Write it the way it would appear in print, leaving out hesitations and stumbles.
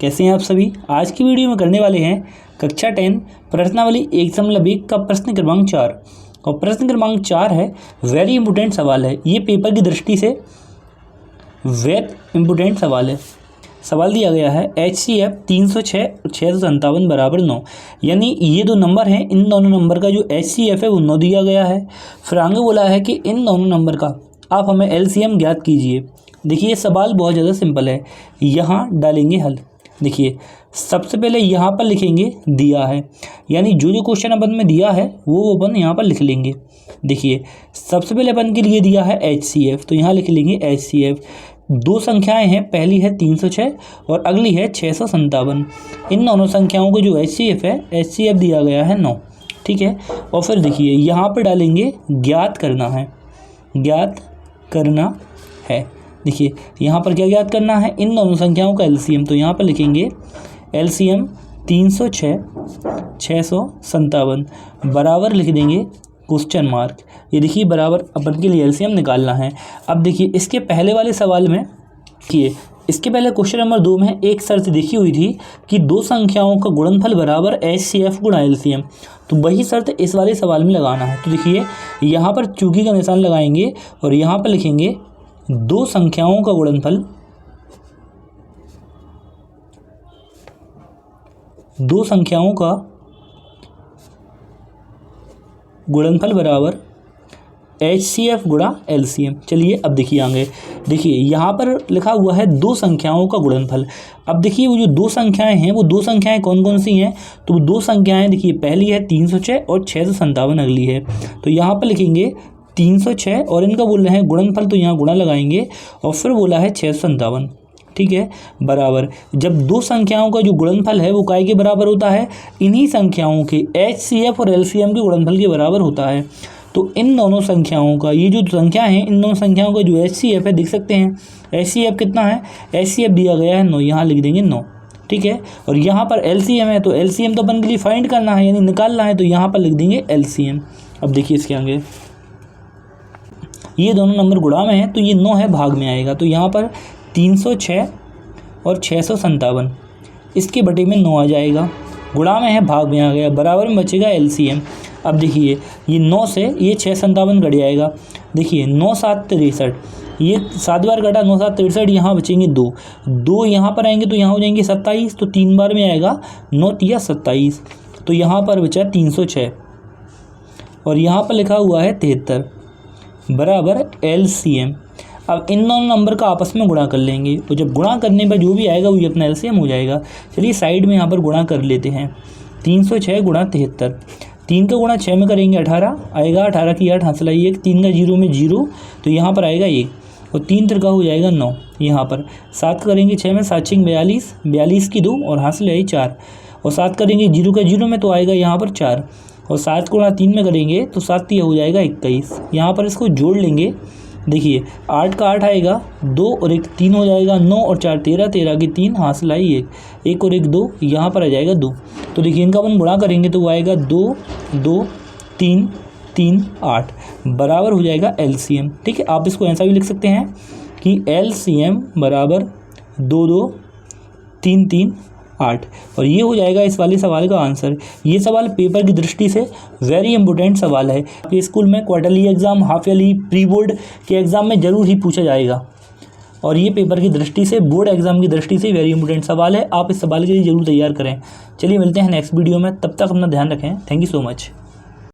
कैसे हैं आप सभी। आज की वीडियो में करने वाले हैं कक्षा 10 प्रश्नावली 1.1 का प्रश्न क्रमांक 4 और प्रश्न क्रमांक 4 है वेरी इंपोर्टेंट सवाल है। ये पेपर की दृष्टि से वेरी इंपोर्टेंट सवाल है। सवाल दिया गया है HCF 306 और 657 बराबर 9, यानी ये दो नंबर हैं, इन दोनों नंबर का जो HCF है वो 9 दिया गया है। फिर आगे बोला है कि इन दोनों नंबर का आप हमें LCM ज्ञात कीजिए। देखिए सवाल बहुत ज़्यादा सिंपल है, यहाँ डालेंगे हल। देखिए सबसे पहले यहाँ पर लिखेंगे दिया है, यानी जो जो क्वेश्चन अपन में दिया है वो अपन यहाँ पर लिख लेंगे। देखिए सबसे पहले अपन के लिए दिया है HCF, तो यहाँ लिख लेंगे HCF। दो संख्याएं हैं, पहली है 306 और अगली है 657। इन दोनों संख्याओं को जो HCF है, HCF दिया गया है 9, ठीक है। और फिर देखिए यहाँ पर डालेंगे ज्ञात करना है, ज्ञात करना है। देखिए यहाँ पर क्या ज्ञात करना है, इन दोनों संख्याओं का LCM, तो यहाँ पर लिखेंगे LCM 306 657 बराबर लिख देंगे क्वेश्चन मार्क। ये देखिए बराबर अपन के लिए LCM निकालना है। अब देखिए इसके पहले वाले सवाल में देखिए, इसके पहले क्वेश्चन नंबर 2 में एक शर्त देखी हुई थी कि दो संख्याओं का गुणनफल बराबर HCF गुणा LCM, तो वही शर्त इस वाले सवाल में लगाना है। तो देखिए यहाँ पर चूकी का निशान लगाएंगे और यहाँ पर लिखेंगे दो संख्याओं का गुणनफल, दो संख्याओं का गुणनफल बराबर HCF गुणा LCM। चलिए अब देखिए आगे, देखिए यहाँ पर लिखा हुआ है दो संख्याओं का गुणनफल। अब देखिए वो जो दो संख्याएं हैं वो दो संख्याएं कौन कौन सी हैं, तो वो दो संख्याएं देखिए पहली है 306 और 657 अगली है। तो यहाँ पर लिखेंगे 306 और इनका बोल रहे हैं गुणनफल, तो यहाँ गुणा लगाएंगे और फिर बोला है 657, ठीक है, बराबर। जब दो संख्याओं का जो गुणनफल है वो काय के बराबर होता है, इन्हीं संख्याओं के HCF और LCM के गुणनफल के बराबर होता है। तो इन दोनों संख्याओं का, ये जो संख्या है इन दोनों संख्याओं का जो HCF है, देख सकते हैं HCF कितना है, HCF दिया गया है 9, यहाँ लिख देंगे 9, ठीक है। और यहाँ पर LCM है, तो LCM तो अपन के लिए फाइंड करना है यानी निकालना है, तो यहाँ पर लिख देंगे LCM। अब देखिए इसके आगे ये दोनों नंबर गुणा में है तो ये 9 है भाग में आएगा, तो यहाँ पर 306 और 657 इसके बटे में 9 आ जाएगा, गुणा में है भाग में आ गया, बराबर में बचेगा LCM। अब देखिए ये 9 से ये 657 घट जाएगा। देखिए 9 7 63, ये 7 बार घटा 9 7 63, यहाँ बचेंगे 2 यहाँ पर आएंगे तो यहाँ हो जाएंगे 27, तो 3 बार में आएगा 9 तिया 27, तो यहाँ पर बचा 306 और यहाँ पर लिखा हुआ है 73 बराबर LCM। अब इन दोनों नंबर का आपस में गुणा कर लेंगे, तो जब गुणा करने पर जो भी आएगा वही अपना LCM हो जाएगा। चलिए साइड में यहाँ पर गुणा कर लेते हैं। 306 गुणा 73, 3 का गुणा 6 में करेंगे 18 आएगा, 18 की 8 हासिल आई 1, 3 का 0 में 0, तो यहाँ पर आएगा 1 और 3 तिरका हो जाएगा 9, यहाँ पर 7 करेंगे 6 में 7 6 42, 42 की 2 और हासिल आई 4, और 7 करेंगे 0 का 0 में तो आएगा यहाँ पर 4, और 7 गुणा 3 में करेंगे तो 7 तिया हो जाएगा 21। यहाँ पर इसको जोड़ लेंगे, देखिए 8 का 8 आएगा, 2 और 1 3 हो जाएगा, 9 और 4 13, 13 की 3 हासिल आई 1, 1 और 1 2, यहाँ पर आ जाएगा 2। तो देखिए इनका अपन गुणा करेंगे तो वो आएगा 2 2 3 3 8 बराबर हो जाएगा LCM, ठीक है। आप इसको ऐसा भी लिख सकते हैं कि LCM बराबर 2 2 3 3 8, और ये हो जाएगा इस वाले सवाल का आंसर। ये सवाल पेपर की दृष्टि से वेरी इंपॉर्टेंट सवाल है। आपके स्कूल में quarterly exam, half yearly, pre board के एग्ज़ाम में ज़रूर ही पूछा जाएगा, और ये पेपर की दृष्टि से, बोर्ड एग्ज़ाम की दृष्टि से वेरी इंपॉर्टेंट सवाल है। आप इस सवाल के लिए ज़रूर तैयार करें। चलिए मिलते हैं नेक्स्ट वीडियो में, तब तक अपना ध्यान रखें। Thank you so much.